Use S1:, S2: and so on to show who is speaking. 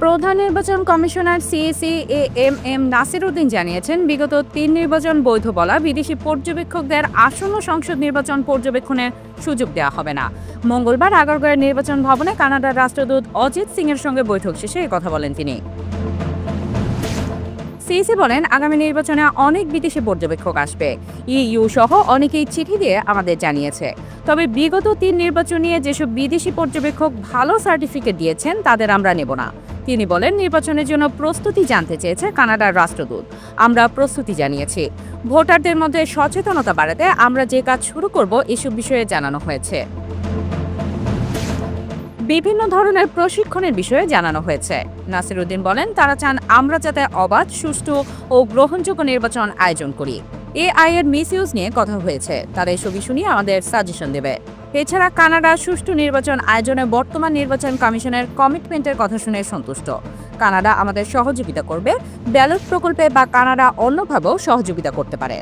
S1: প্রধান নির্বাচন commissioner CEC M Nasir Uddin জানিয়েছেন, বিগত ৩ নির্বাচন বৈধ বলা বিদেশি পর্যবেক্ষকদের আসন্ন সংসদ নির্বাচন পর্যবেক্ষণের সুযোগ দেওয়া হবে না। মঙ্গলবার আগারগাঁওয়ের নির্বাচন ভবনে কানাডার রাষ্ট্রদূত অজিত সিং এর সঙ্গে বৈঠক শেষে কথা বলেন তিনি। সিএসি বলেন, আগামী নির্বাচনে অনেক বিদেশি পর্যবেক্ষক আসবে। ইইউ সহ অনেকেই চিঠি দিয়ে আমাদের জানিয়েছে। তবে বিগত ৩ নির্বাচন নিয়ে যেসব বিদেশি পর্যবেক্ষক ভালো সার্টিফিকেট দিয়েছেন তাদের আমরা নেব না। তিনি বলেন, নির্বাচনের জন্য প্রস্তুতি জানতে চেয়েছে কানাডার রাষ্ট্রদূত। আমরা প্রস্তুতি জানিয়েছি। ভোটারদের মধ্যে সচেতনতা বাড়াতে আমরা যে কাজ শুরু করব এসব বিষয়ে জানানো হয়েছে। বিভিন্ন ধরনের প্রশিক্ষণের বিষয়ে জানানো হয়েছে। নাসির উদ্দিন বলেন, তারা চান আমরা যাতে অবাধ, সুষ্ঠু ও গ্রহণযোগ্য নির্বাচন আয়োজন করি। এআই এর মিসইউজ নিয়ে কথা হয়েছে। তারা এসব ইস্যু নিয়ে আমাদের সাজেশন দেবে। এছাড়া কানাডা সুষ্ঠু নির্বাচন আয়োজনে বর্তমান নির্বাচন কমিশনের কমিটমেন্টের কথা শুনে সন্তুষ্ট। কানাডা আমাদের সহযোগিতা করবে। ব্যালট প্রকল্পে বা কানাডা অন্যভাবেও সহযোগিতা করতে পারে।